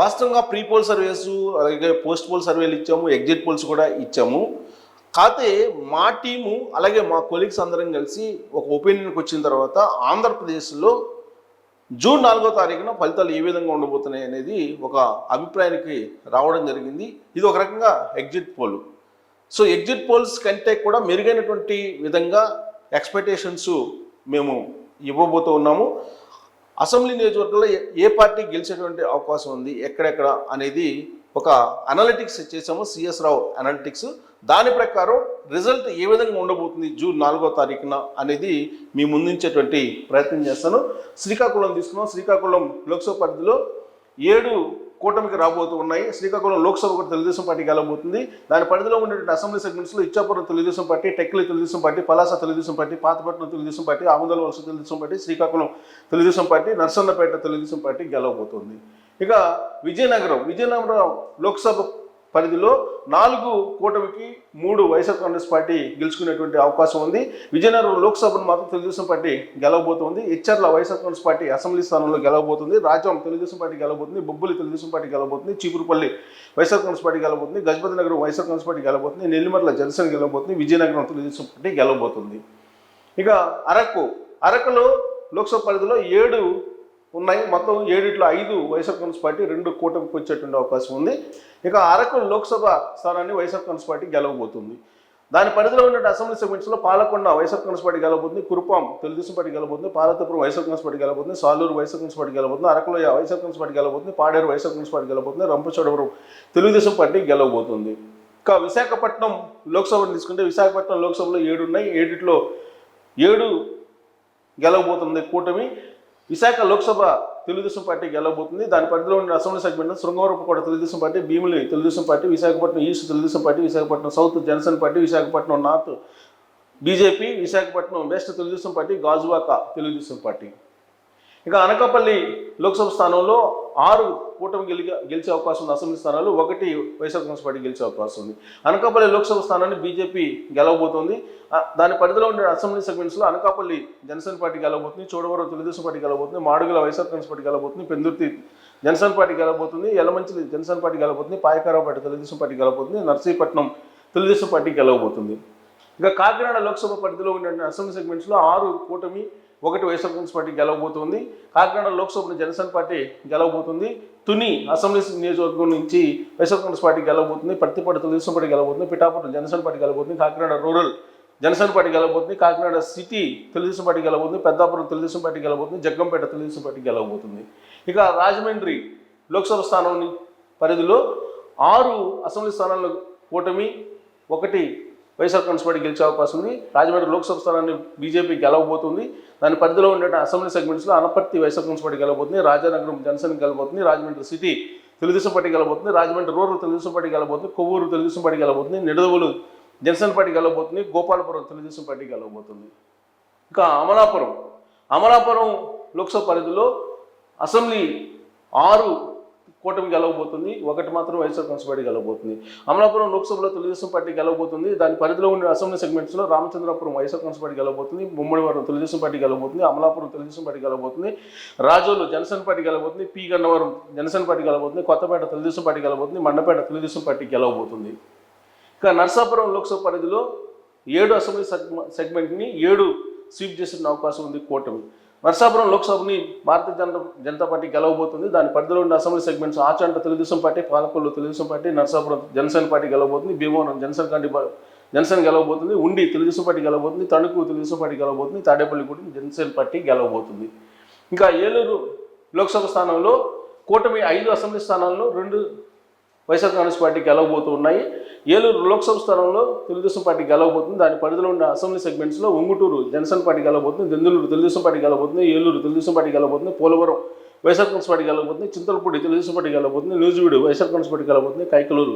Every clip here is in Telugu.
వాస్తవంగా ప్రీ పోల్ సర్వేస్ అలాగే పోస్ట్ పోల్ సర్వేలు ఇచ్చాము, ఎగ్జిట్ పోల్స్ కూడా ఇచ్చాము. కాకపోతే మా టీము అలాగే మా కొలీగ్స్ అందరం కలిసి ఒక ఒపీనియన్కి వచ్చిన తర్వాత ఆంధ్రప్రదేశ్లో జూన్ 4వ తారీఖున ఫలితాలు ఏ విధంగా ఉండబోతున్నాయి అనేది ఒక అభిప్రాయానికి రావడం జరిగింది. ఇది ఒక రకంగా exit poll. So exit polls కంటే కూడా మెరుగైనటువంటి విధంగా ఎక్స్పెక్టేషన్స్ మేము ఇవ్వబోతూ ఉన్నాము. అసెంబ్లీ నియోజకవర్గంలో ఏ పార్టీ గెలిచేటువంటి అవకాశం ఉంది, ఎక్కడెక్కడ అనేది ఒక అనలిటిక్స్ చేసాము, సిఎస్ రావు అనలిటిక్స్. దాని ప్రకారం రిజల్ట్ ఏ విధంగా ఉండబోతుంది జూన్ 4వ తారీఖున అనేది మీ ముందుంచేటువంటి ప్రయత్నం చేస్తాను. శ్రీకాకుళం తీసుకున్నాం. శ్రీకాకుళం లోక్సభ పరిధిలో 7 కూటమికి రాబోతూ ఉన్నాయి. శ్రీకాకుళం లోక్సభ కూడా తెలుగుదేశం పార్టీ గెలవబోతుంది. దాని పరిధిలో ఉండేటువంటి అసెంబ్లీ సెగ్మెంట్స్లో Ichchapuram Telugu Desam party, Tekkali Telugu Desam party, Palasa Telugu Desam party, Pathapatnam Telugu Desam party, Amadalavalasa Telugu Desam party, Srikakulam Telugu Desam party, Narasannapeta Telugu Desam party గెలవబోతుంది. ఇక విజయనగరం లోక్సభ పరిధిలో 4 కూటమికి 3 వైఎస్ఆర్ కాంగ్రెస్ పార్టీ గెలుచుకునేటువంటి అవకాశం ఉంది. విజయనగరం లోక్సభను మాత్రం తెలుగుదేశం పార్టీ గెలవబోతుంది. Etcherla YSR Congress party assembly స్థానంలో గెలవబోతుంది. రాజ్యం తెలుగుదేశం పార్టీ గెలవబోతుంది. బొబ్బులి తెలుగుదేశం పార్టీ గెలవబోతుంది. చీపురుపల్లి వైఎస్ఆర్ కాంగ్రెస్ పార్టీ గెలవబోతుంది. Gajapathinagaram YSR Congress party గెలవబోతుంది. నెల్లిమర్ల జనసేన గెలవబోతుంది. విజయనగరం తెలుగుదేశం పార్టీ గెలవబోతుంది. ఇక అరకులో లోక్సభ పరిధిలో 7 ఉన్నాయి. మొత్తం 7లో 5 వైఎస్ఆర్ కాంగ్రెస్ పార్టీ, 2 కూటమికి వచ్చేటువంటి అవకాశం ఉంది. ఇక అరకు లోక్సభ స్థానాన్ని వైఎస్ఆర్ కాంగ్రెస్ పార్టీ గెలవబోతుంది. దాని పరిధిలో ఉన్న అసెంబ్లీ సెగ్మెంట్స్లో పాలకొండ వైఎస్ఆర్ కాంగ్రెస్ పార్టీ గెలవబోతుంది. కురుపాం తెలుగుదేశం పార్టీ గెలవబోతుంది. పార్వతీపురం వైఎస్ఆర్ కాంగ్రెస్ పార్టీ గెలవబోతుంది. సాలూరు వైఎస్ఆర్ కాంగ్రెస్ పార్టీ గెలవబోతుంది. అరకులోయ వైఎస్ఆర్ కాంగ్రెస్ పార్టీ గెలవబోతుంది. పాడేరు వైఎస్ఆర్ కాంగ్రెస్ పార్టీ గెలవబోతుంది. రంపచోడవరం తెలుగుదేశం పార్టీ గెలవబోతుంది. ఇంకా విశాఖపట్నం లోక్సభను తీసుకుంటే విశాఖపట్నం లోక్సభలో 7 ఉన్నాయి. 7లో 7 గెలవబోతుంది కూటమి. విశాఖ లోక్సభ తెలుగుదేశం పార్టీ గెలవబోతుంది. దాని పరిధిలో ఉన్న assembly segment Srungavarapukota Telugu Desam party, Bheemili Telugu Desam party, Visakhapatnam east Telugu Desam party, Visakhapatnam south Janasena party, Visakhapatnam north BJP, Visakhapatnam west Telugu Desam party, Gajuwaka Telugu Desam party. ఇక అనకాపల్లి లోక్సభ స్థానంలో 6 కూటమి గెలిచే అవకాశం ఉంది. అసెంబ్లీ స్థానాలు 1 వైఎస్ఆర్ కాంగ్రెస్ పార్టీ గెలిచే అవకాశం ఉంది. అనకాపల్లి లోక్సభ స్థానాన్ని బీజేపీ గెలవబోతోంది. దాని పరిధిలో ఉండే అసెంబ్లీ సెగ్మెంట్స్లో అనకాపల్లి జనసేన పార్టీ గెలవబోతుంది. చోడవరం తెలుగుదేశం పార్టీ గెలవబోతుంది. మాడుగుల వైఎస్ఆర్ కాంగ్రెస్ పార్టీ గెలవబోతుంది. పెందుర్తి జనసేన పార్టీ గెలవబోతుంది. యలమంచిలి జనసేన పార్టీ గెలవబోతుంది. పాయకారావుపేట తెలుగుదేశం పార్టీ గెలవబోతుంది. నర్సీపట్నం తెలుగుదేశం పార్టీ గెలవబోతుంది. ఇక కాకినాడ లోక్సభ పరిధిలో ఉండే అసెంబ్లీ సెగ్మెంట్స్లో 6 కూటమి, 1 వైఎస్ఆర్ కాంగ్రెస్ పార్టీ గెలవబోతుంది. కాకినాడ లోక్సభను జనసేన పార్టీ గెలవబోతుంది. తుని అసెంబ్లీ నియోజకవర్గం నుంచి వైఎస్ఆర్ కాంగ్రెస్ పార్టీ గెలవబోతుంది. పత్తిపాడు తెలుగుదేశం పార్టీ గెలవబోతుంది. పిఠాపురం జనసేన పార్టీ గెలవబోతుంది. కాకినాడ రూరల్ జనసేన పార్టీ గెలవబోతుంది. కాకినాడ సిటీ తెలుగుదేశం పార్టీ గెలవబోతుంది. పెద్దాపురం తెలుగుదేశం పార్టీ గెలవబోతుంది. జగ్గంపేట తెలుగుదేశం పార్టీ గెలవబోతుంది. ఇక రాజమండ్రి లోక్సభ స్థానం పరిధిలో 6 అసెంబ్లీ స్థానాల కూటమి, 1 వైఎస్ఆర్ కాంగ్రెస్ పార్టీ గెలిచే అవకాశం ఉంది. రాజమండ్రి లోక్సభ స్థానాన్ని బీజేపీ గెలవబోతుంది. దాని పరిధిలో ఉండే అసెంబ్లీ సెగ్మెంట్స్లో అనపర్తి వైఎస్ఆర్ కాంగ్రెస్ పార్టీ గెలవబోతుంది. రాజానగరం జనసేన గెలవబోతుంది. రాజమండ్రి సిటీ తెలుగుదేశం పార్టీ గెలవబోతుంది. రాజమండ్రి రూరల్ తెలుగుదేశం పార్టీ గెలవబోతుంది. కొవ్వూరు తెలుగుదేశం పార్టీ గెలవబోతుంది. నిడదవోలు జనసేన పార్టీ గెలవబోతుంది. గోపాలపురం తెలుగుదేశం పార్టీ గెలవబోతుంది. ఇంకా అమలాపురం లోక్సభ పరిధిలో అసెంబ్లీ 6 కూటమి గెలవబోతుంది. 1 మాత్రం వైఎస్ఆర్ కాంగ్రెస్ పార్టీ గెలవబోతుంది. అమలాపురం లోక్సభలో తెలుగుదేశం పార్టీ గెలవబోతుంది. దాని పరిధిలో ఉన్న అసెంబ్లీ సెగ్మెంట్స్లో రామచంద్రాపురం వైఎస్ఆర్ కాంగ్రెస్ పార్టీ గెలవబోతుంది. ముమ్మడివారం తెలుగుదేశం పార్టీ గెలవబోతుంది. అమలాపురం తెలుగుదేశం పార్టీ గెలవబోతుంది. రాజోలు జనసేన పార్టీ గెలవబోతుంది. పి గన్నవరం జనసేన పార్టీ గెలవబోతుంది. కొత్తపేట తెలుగుదేశం పార్టీ గెలవబోతుంది. మండపేట తెలుగుదేశం పార్టీ గెలవబోతుంది. ఇక నర్సాపురం లోక్సభ పరిధిలో 7 అసెంబ్లీ సెగ్మెంట్ని 7 స్వీప్ చేసే అవకాశం ఉంది కూటమి. నర్సాపురం లోక్సభని భారతీయ జనతా పార్టీ గెలవబోతుంది. దాని పరిధిలో ఉన్న assembly segments Achanta Telugu Desam party, Palakollu Telugu Desam party, Narsapuram Janasena party గెలవబోతుంది. భీమవరం జనసేన గెలవబోతుంది. ఉండి తెలుగుదేశం పార్టీ గెలవబోతుంది. తణుకు తెలుగుదేశం పార్టీ గెలవబోతుంది. తాడేపల్లిగూడెం జనసేన పార్టీ గెలవబోతుంది. ఇంకా ఏలూరు లోక్సభ స్థానంలో కూటమి 5 అసెంబ్లీ స్థానాల్లో 2 వైఎస్ఆర్ కాంగ్రెస్ పార్టీ గెలవబోతూ ఉన్నాయి. ఏలూరు లోక్సభ స్థానంలో తెలుగుదేశం పార్టీ గెలవబోతుంది. దాని పరిధిలో ఉన్న అసెంబ్లీ సెగ్మెంట్స్లో ఉంగుటూరు జనసేన పార్టీ గెలవబోతుంది. దెందులూరు తెలుగుదేశం పార్టీ గెలవబోతుంది. ఏలూరు తెలుగుదేశం పార్టీ గెలవబోతుంది. పోలవరం వైఎస్ఆర్ కాంగ్రెస్ పార్టీ గెలవబోతుంది. చింతలపూడి తెలుగుదేశం పార్టీ గెలవబోతుంది. నూజివీడు వైఎస్ఆర్ కాంగ్రెస్ పార్టీ గెలవబోతుంది. కైకలూరు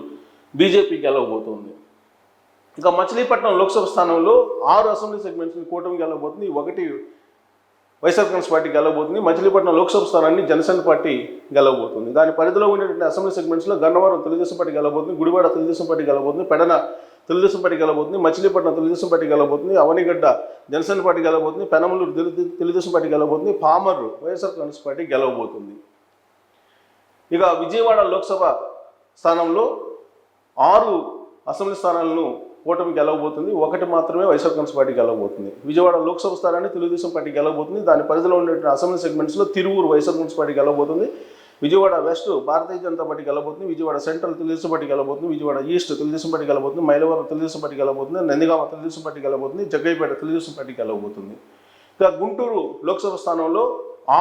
బీజేపీ గెలవబోతుంది. ఇంకా మచిలీపట్నం లోక్సభ స్థానంలో 6 అసెంబ్లీ సెగ్మెంట్స్ని కూటమి గెలవబోతుంది. 1 వైఎస్ఆర్ కాంగ్రెస్ పార్టీ గెలవబోతుంది. మచిలీపట్నం లోక్సభ స్థానాన్ని జనసేన పార్టీ గెలవబోతుంది. దాని పరిధిలో ఉండేటువంటి అసెంబ్లీ సెగ్మెంట్స్లో గన్నవరం తెలుగుదేశం పార్టీ గెలవబోతుంది. గుడివాడ తెలుగుదేశం పార్టీ గెలవబోతుంది. పెడన తెలుగుదేశం పార్టీ గెలవబోతుంది. మచిలీపట్నం తెలుగుదేశం పార్టీ గెలవబోతుంది. అవనిగడ్డ జనసేన పార్టీ గెలవబోతుంది. పెనమలూరు తెలుగుదేశం పార్టీ గెలవబోతుంది. పామర్రు వైఎస్ఆర్ కాంగ్రెస్ పార్టీ గెలవబోతుంది. ఇక విజయవాడ లోక్సభ స్థానంలో 6 అసెంబ్లీ స్థానాలను కూటమి గెలవబోతుంది, 1 మాత్రమే వైఎస్ఆర్ కాంగ్రెస్ పార్టీ గెలవబోతుంది. విజయవాడ లోక్సభ స్థానాన్ని తెలుగుదేశం పార్టీ గెలవబోతుంది. దాని పరిధిలో ఉండే అసెంబ్లీ సెగ్మెంట్స్లో తిరువూరు వైఎస్ఆర్ కాంగ్రెస్ పార్టీ గెలవబోతుంది, విజయవాడ వెస్ట్ భారతీయ జనతా పార్టీ గెలవబోతుంది, విజయవాడ సెంట్రల్ తెలుగుదేశం పార్టీ గెలవబోతుంది, విజయవాడ ఈస్ట్ తెలుగుదేశం పార్టీ గెలవబోతుంది, మైలవరం తెలుగుదేశం పార్టీ గెలవబోతుంది, నందిగామ తెలుగుదేశం పార్టీ గెలవబోతుంది, జగ్గయ్యపేట తెలుగుదేశం పార్టీ గెలవబోతుంది. ఇక గుంటూరు లోక్సభ స్థానంలో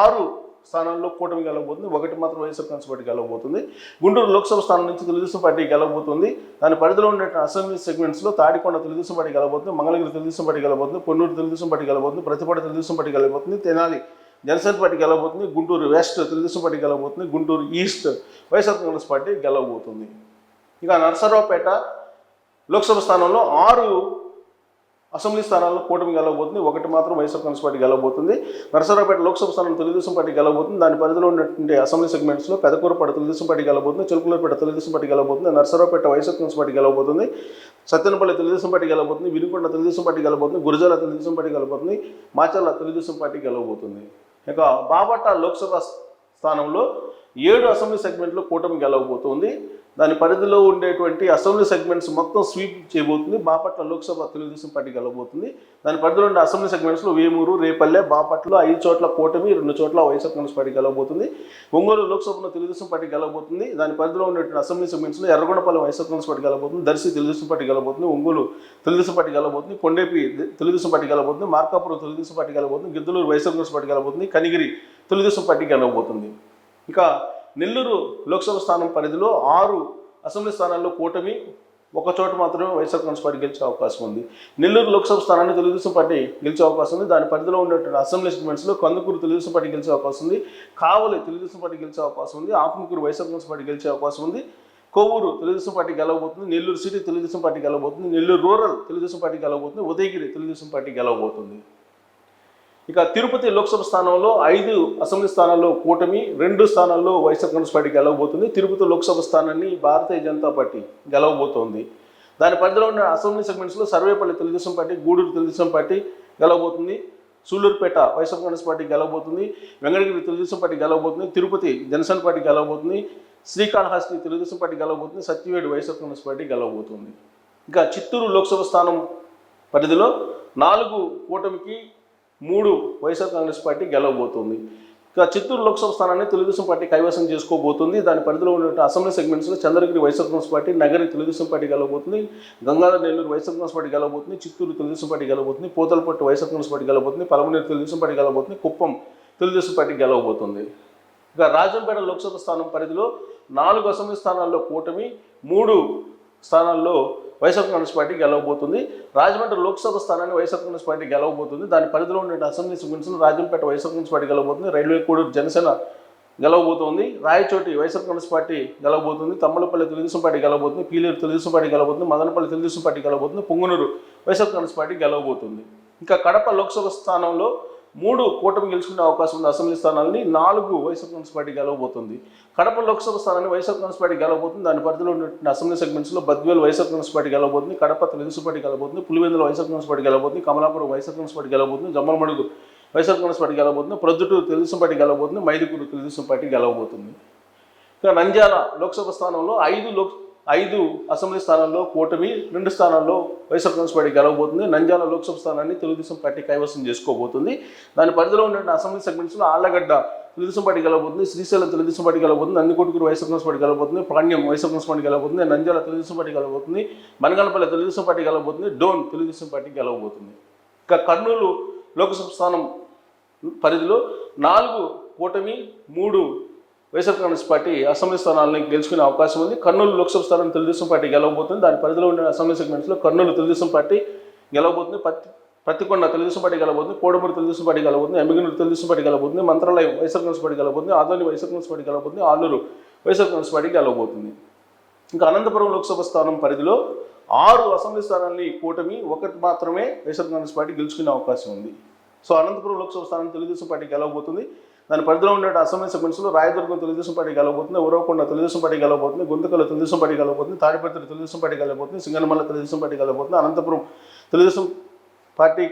6 స్థానాల్లో కూటమి గెలవబోతుంది, 1 మాత్రం వైఎస్ఆర్ కాంగ్రెస్ పార్టీ గెలవబోతుంది. గుంటూరు లోక్సభ స్థానం నుంచి తెలుగుదేశం పార్టీ గెలవబోతుంది. దాని పరిధిలో ఉండే అసెంబ్లీ సెగ్మెంట్స్లో తాడికొండ తెలుగుదేశం పార్టీ గెలవబోతుంది, మంగళగిరి తెలుగుదేశం పార్టీ గెలవబోతుంది, పొన్నూరు తెలుగుదేశం పార్టీ గెలవబోతుంది, ప్రతిపాడు తెలుగుదేశం పార్టీ గెలవబోతుంది, తెనాలి జనసేన పార్టీ గెలవబోతుంది, గుంటూరు వెస్ట్ తెలుగుదేశం పార్టీ గెలవబోతుంది, Guntur east YSR Congress party గెలవబోతుంది. ఇక నరసరావుపేట లోక్సభ స్థానంలో 6 అసెంబ్లీ స్థానాల్లో కూటమి గెలవబోతుంది, 1 మాత్రం వైఎస్ఆర్ కాంగ్రెస్ పార్టీ గెలవబోతుంది. నరసరావుపేట లోక్సభ స్థానం తెలుగుదేశం పార్టీ గెలవబోతుంది. దాని పరిధిలో ఉన్నటువంటి అసెంబ్లీ సెగ్మెంట్స్లో పెదకూరపేట తెలుగుదేశం పార్టీ గెలవబోతుంది, చిలుకలూరుపేట తెలుగుదేశం పార్టీ గెలవబోతుంది, నరసరావుపేట వైఎస్ఆర్ కాంగ్రెస్ పార్టీ గెలవబోతుంది, సత్తెనపల్లి తెలుగుదేశం పార్టీ గెలవబోతుంది, వినుకొండ తెలుగుదేశం పార్టీ గెలవబోతుంది, గురజాల తెలుగుదేశం పార్టీ గెలవబోతుంది, మాచర్ల తెలుగుదేశం పార్టీ గెలవబోతుంది. ఇక బాపట్ల లోక్సభ స్థానంలో 7 అసెంబ్లీ సెగ్మెంట్లో కూటమి గెలవబోతుంది. దాని పరిధిలో ఉండేటువంటి అసెంబ్లీ సెగ్మెంట్స్ మొత్తం స్వీప్ చేయబోతుంది. బాపట్ల లోక్సభ తెలుగుదేశం పార్టీ గెలవబోతుంది. దాని పరిధిలో ఉండే అసెంబ్లీ సెగ్మెంట్స్లో వేమూరు, రేపల్లె, బాపట్ల 5 చోట్ల కూటమి, 2 చోట్ల వైఎస్ఆర్ కాంగ్రెస్ పార్టీ గెలవబోతుంది. ఒంగోలు లోక్సభలో తెలుగుదేశం పార్టీ గెలవబోతుంది. దాని పరిధిలో ఉండేటువంటి అసెంబ్లీ సెగ్మెంట్స్లో ఎర్రగొండపల్లి వైఎస్ఆర్ కాంగ్రెస్ పార్టీ గెలవబోతుంది, దర్శి తెలుగుదేశం పార్టీ గెలవబోతుంది, ఒంగోలు తెలుగుదేశం పార్టీ గెలవబోతుంది, కొండేపి తెలుగుదేశం పార్టీ గెలవబోతుంది, మార్కాపురం తెలుగుదేశం పార్టీ గెలవబోతుంది, గిద్దలూరు వైఎస్ఆర్ కాంగ్రెస్ పార్టీ గెలవబోతుంది, కనిగిరి తెలుగుదేశం పార్టీ గెలవబోతుంది. ఇక నెల్లూరు లోక్సభ స్థానం పరిధిలో 6 అసెంబ్లీ స్థానాల్లో కూటమి, 1 చోట మాత్రమే వైఎస్ఆర్ కాంగ్రెస్ పార్టీ గెలిచే అవకాశం ఉంది. నెల్లూరు లోక్సభ స్థానాన్ని తెలుగుదేశం పార్టీ గెలిచే అవకాశం ఉంది. దాని పరిధిలో ఉన్నటువంటి అసెంబ్లీ సెగ్మెంట్స్లో కందుకూరు తెలుగుదేశం పార్టీ గెలిచే అవకాశం ఉంది, కావలి తెలుగుదేశం పార్టీ గెలిచే అవకాశం ఉంది, ఆత్మకూరు వైఎస్ఆర్ కాంగ్రెస్ పార్టీ గెలిచే అవకాశం ఉంది, కొవ్వూరు తెలుగుదేశం పార్టీ గెలవబోతుంది, నెల్లూరు సిటీ తెలుగుదేశం పార్టీ గెలవబోతుంది, నెల్లూరు రూరల్ తెలుగుదేశం పార్టీ గెలవబోతుంది, ఉదయగిరి తెలుగుదేశం పార్టీ గెలవబోతుంది. ఇక తిరుపతి లోక్సభ స్థానంలో 5 అసెంబ్లీ స్థానాల్లో కూటమి, 2 స్థానాల్లో వైఎస్ఆర్ కాంగ్రెస్ పార్టీ గెలవబోతుంది. తిరుపతి లోక్సభ స్థానాన్ని భారతీయ జనతా పార్టీ గెలవబోతోంది. దాని పరిధిలో ఉన్న అసెంబ్లీ సెగ్మెంట్స్లో సర్వేపల్లి తెలుగుదేశం పార్టీ, గూడూరు తెలుగుదేశం పార్టీ గెలవబోతుంది, సూళ్లూరుపేట వైఎస్ఆర్ కాంగ్రెస్ పార్టీ గెలవబోతుంది, వెంకటగిరి తెలుగుదేశం పార్టీ గెలవబోతుంది, తిరుపతి జనసేన పార్టీ గెలవబోతుంది, శ్రీకాళహస్తి తెలుగుదేశం పార్టీ గెలవబోతుంది, సత్యవేడు వైఎస్ఆర్ కాంగ్రెస్ పార్టీ గెలవబోతుంది. ఇక చిత్తూరు లోక్సభ స్థానం పరిధిలో 4 కూటమికి, 3 వైఎస్ఆర్ కాంగ్రెస్ పార్టీ గెలవబోతుంది. ఇక చిత్తూరు లోక్సభ స్థానాన్ని తెలుగుదేశం పార్టీ కైవసం చేసుకోబోతుంది. దాని పరిధిలో ఉన్న అసెంబ్లీ సెగ్మెంట్స్లో Chandragiri YSR Congress party, Nagari Telugu Desam party గెలవబోతుంది, గంగాధర నెల్లూరు వైఎస్ఆర్ కాంగ్రెస్ పార్టీ గెలవబోతుంది, చిత్తూరు తెలుగుదేశం పార్టీ గెలవబోతుంది, పోతలపట్టు వైఎస్ఆర్ కాంగ్రెస్ పార్టీ గెలవబోతుంది, పలమనేరు తెలుగుదేశం పార్టీ గెలవబోతుంది, కుప్పం తెలుగుదేశం పార్టీ గెలవబోతుంది. ఇక రాజంపేట లోక్సభ స్థానం పరిధిలో 4 అసెంబ్లీ స్థానాల్లో కూటమి, 3 స్థానాల్లో వైఎస్ఆర్ కాంగ్రెస్ పార్టీ గెలవబోతుంది. రాజమండ్రి లోక్సభ స్థానాన్ని వైఎస్ఆర్ కాంగ్రెస్ పార్టీ గెలవబోతుంది. దాని పరిధిలో ఉండే అసెంబ్లీ సెగ్మెంట్స్లో రాజంపేట వైఎస్ఆర్ కాంగ్రెస్ పార్టీ గెలవబోతుంది, రైల్వే కోడూరు జనసేన గెలవబోతోంది, రాయచోటి వైఎస్ఆర్ కాంగ్రెస్ పార్టీ గెలవబోతుంది, తమ్మలపల్లి తెలుగుదేశం పార్టీ గెలవబోతుంది, పీలేరు తెలుగుదేశం పార్టీ గెలవబోతుంది, మదనపల్లి తెలుగుదేశం పార్టీ గెలవబోతుంది, పొంగునూరు వైఎస్ఆర్ కాంగ్రెస్ పార్టీ గెలవబోతుంది. ఇంకా కడప లోక్సభ స్థానంలో 3 కూటమి గెలుచుకునే అవకాశం ఉంది అసెంబ్లీ స్థానాన్ని, 4 వైఎస్ఆర్ కాంగ్రెస్ పార్టీ గెలవబోతుంది. కడప లోక్సభ స్థానాన్ని వైఎస్ఆర్ కాంగ్రెస్ పార్టీ గెలవబోతుంది. దాని పరిధిలో ఉన్న అసెంబ్లీ సెగ్మెంట్స్లో బద్వేల్ వైఎస్ఆర్ కాంగ్రెస్ పార్టీ గెలవబోతుంది, కడప తెలుగుదేశం పార్టీ గెలవబోతుంది, పులివెందుల వైఎస్ఆర్ కాంగ్రెస్ పార్టీ గెలవబోతుంది, కమలాపురం వైఎస్ఆర్ కాంగ్రెస్ పార్టీ గెలవబోతుంది, జమ్మలమడుగు వైఎస్ఆర్ కాంగ్రెస్ పార్టీ గెలవబోతుంది, ప్రొద్దుటూరు తెలుగుదేశం పార్టీ గెలవబోతుంది, మైదుకూరు తెలుగుదేశం పార్టీ గెలవబోతుంది. ఇక నంద్యాల లోక్సభ స్థానంలో 5 అసెంబ్లీ స్థానాల్లో కూటమి, 2 స్థానాల్లో వైఎస్ఆర్ కాంగ్రెస్ పార్టీ గెలవబోతుంది. నంద్యాల లోక్సభ స్థానాన్ని తెలుగుదేశం పార్టీ కైవసం చేసుకోబోతుంది. దాని పరిధిలో ఉన్న అసెంబ్లీ సెగ్మెంట్స్లో ఆళ్లగడ్డ తెలుగుదేశం పార్టీ గెలవబోతుంది, శ్రీశైలం తెలుగుదేశం పార్టీ గెలవబోతుంది, నందికొట్కూరు వైఎస్ఆర్ కాంగ్రెస్ పార్టీ గెలవబోతుంది, పాణ్యం వైఎస్ఆర్ కాంగ్రెస్ పార్టీ గెలవబోతుంది, నంద్యాల తెలుగుదేశం పార్టీ గెలవబోతుంది, బనగానపల్లి తెలుగుదేశం పార్టీ గెలవబోతుంది, డోన్ తెలుగుదేశం పార్టీ గెలవబోతుంది. ఇక కర్నూలు లోక్సభ స్థానం పరిధిలో 4 కూటమి, 3 వైఎస్ఆర్ కాంగ్రెస్ పార్టీ అసెంబ్లీ స్థానాలను గెలుచుకునే అవకాశం ఉంది. కర్నూలు లోక్సభ స్థానం తెలుగుదేశం పార్టీ గెలవబోతుంది. దాని పరిధిలో ఉన్న అసెంబ్లీ సెగ్మెంట్స్లో కర్నూలు తెలుగుదేశం పార్టీ గెలవబోతుంది, పత్తికొండ తెలుగుదేశం పార్టీ గెలవబోతుంది, కోడమూరు తెలుగుదేశం పార్టీ గెలవబోతుంది, ఎమ్మిగనూరు తెలుగుదేశం పార్టీ గెలవబోతుంది, మంత్రాలయం వైఎస్ఆర్ కాంగ్రెస్ పార్టీ గెలవబోతుంది, ఆదోని వైఎస్ఆర్ కాంగ్రెస్ పార్టీ గెలవబోతుంది, ఆలూరు వైఎస్ఆర్ కాంగ్రెస్ పార్టీ గెలవబోతుంది. ఇంకా అనంతపురం లోక్సభ స్థానం పరిధిలో 6 అసెంబ్లీ స్థానాన్ని కూటమి, 1 మాత్రమే వైఎస్ఆర్ కాంగ్రెస్ పార్టీ గెలుచుకునే అవకాశం ఉంది. సో అనంతపురం లోక్సభ స్థానం తెలుగుదేశం పార్టీ గెలవబోతుంది. దాని పరిధిలో ఉండే అసెంబ్లీ సెగ్మెంట్స్లో రాయదుర్గం తెలుగుదేశం పార్టీ గెలవబోతుంది, ఉరవకొండ తెలుగుదేశం పార్టీ గెలవబోతుంది, గుంతకల్ తెలుగుదేశం పార్టీ గెలవబోతుంది, తాడిపత్రి తెలుగుదేశం పార్టీ గెలవబోతుంది, సింగనమల్ల తెలుగుదేశం పార్టీ గెలవబోతుంది. అనంతపురం తెలుగుదేశం పార్టీ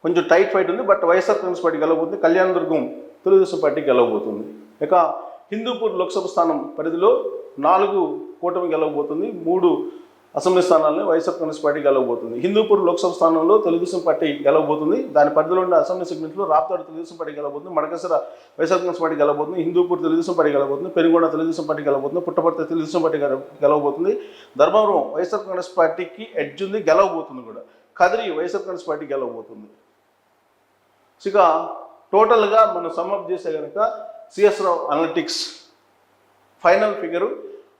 కొంచెం టైట్ ఫైట్ ఉంది, బట్ వైఎస్ఆర్ కాంగ్రెస్ పార్టీ గెలవబోతుంది. కళ్యాణదుర్గం తెలుగుదేశం పార్టీ గెలవబోతుంది. ఇక హిందూపూర్ లోక్సభ స్థానం పరిధిలో 4 కూటమి గెలవబోతుంది, 3 అసెంబ్లీ స్థానాలను వైఎస్ఆర్ కాంగ్రెస్ పార్టీ గెలవబోతుంది. హిందూపూర్ లోక్సభ స్థానంలో తెలుగుదేశం పార్టీ గెలవబోతుంది. దాని పరిధిలో ఉండే అసెంబ్లీ సెగ్మెంట్లో రాప్తాడు తెలుగుదేశం పార్టీ గెలవబోతుంది, మడకసిర వైఎస్ఆర్ కాంగ్రెస్ పార్టీ గెలవబోతుంది, హిందూపూర్ తెలుగుదేశం పార్టీ గెలవబోతుంది, పెనుగొండ తెలుగుదేశం పార్టీ గెలవబోతుంది, పుట్టపర్తి తెలుగుదేశం పార్టీ గెలవబోతుంది, ధర్మవరం వైఎస్ఆర్ కాంగ్రెస్ పార్టీకి ఎడ్జ్ ఉంది, గెలవబోతుంది కూడా. కదిరి వైఎస్ఆర్ కాంగ్రెస్ పార్టీ గెలవబోతుంది. ఇక టోటల్గా మనం సమ్అప్ చేసే కనుక CS Rao analytics final figure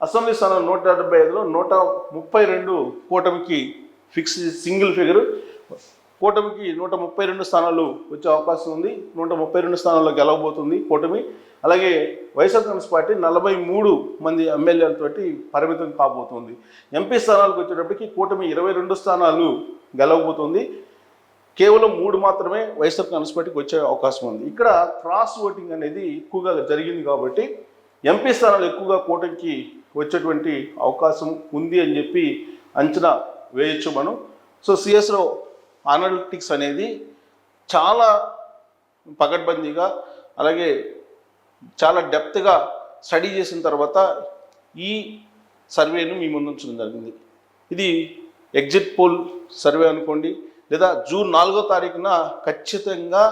assembly స్థానం 175లో 132 కూటమికి ఫిక్స్ సింగిల్ ఫిగరు. కూటమికి 132 స్థానాలు వచ్చే అవకాశం ఉంది. 132 స్థానాల్లో గెలవబోతుంది కూటమి. అలాగే వైఎస్ఆర్ కాంగ్రెస్ పార్టీ 43 మంది ఎమ్మెల్యేలతోటి పరిమితం కాబోతుంది. ఎంపీ స్థానాలకు వచ్చేటప్పటికి కూటమి 22 స్థానాలు గెలవబోతుంది. కేవలం 3 మాత్రమే వైఎస్ఆర్ కాంగ్రెస్ పార్టీకి వచ్చే అవకాశం ఉంది. ఇక్కడ క్రాస్ ఓటింగ్ అనేది ఎక్కువగా జరిగింది కాబట్టి ఎంపీ స్థానాలు ఎక్కువగా కూటమికి వచ్చేటువంటి అవకాశం ఉంది అని చెప్పి అంచనా వేయచ్చు మనం. సో సిఎస్ రావు అనలిటిక్స్ అనేది చాలా పకడ్బందీగా అలాగే చాలా డెప్త్గా స్టడీ చేసిన తర్వాత ఈ సర్వేను మీ ముందు ఉంచడం జరిగింది. ఇది ఎగ్జిట్ పోల్ సర్వే అనుకోండి, లేదా జూన్ 4వ తారీఖున ఖచ్చితంగా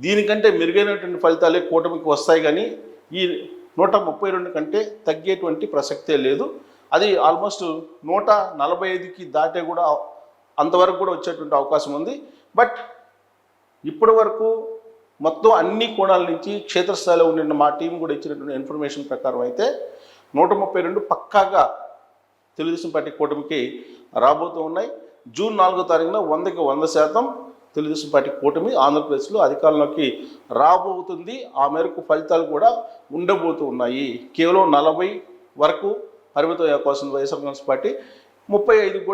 దీనికంటే మెరుగైనటువంటి ఫలితాలే కూటమికి వస్తాయి, కానీ ఈ 132 కంటే తగ్గేటువంటి ప్రసక్తే లేదు. అది ఆల్మోస్ట్ 145కి దాటే కూడా అంతవరకు కూడా వచ్చేటువంటి అవకాశం ఉంది. బట్ ఇప్పటి వరకు మొత్తం అన్ని కోణాల నుంచి క్షేత్రస్థాయిలో ఉన్న మా టీం కూడా ఇచ్చినటువంటి ఇన్ఫర్మేషన్ ప్రకారం అయితే 132 పక్కాగా తెలుగుదేశం పార్టీ కూటమికి రాబోతూ ఉన్నాయి. జూన్ 4వ తారీఖున 100కి 100% తెలుగుదేశం పార్టీ కూటమి ఆంధ్రప్రదేశ్లో అధికారంలోకి రాబోతుంది. ఆ మేరకు ఫలితాలు కూడా ఉండబోతూ ఉన్నాయి. కేవలం 40 వరకు పరిమితం అవకాశం వైఎస్ఆర్ కాంగ్రెస్ పార్టీ, 35 కూడా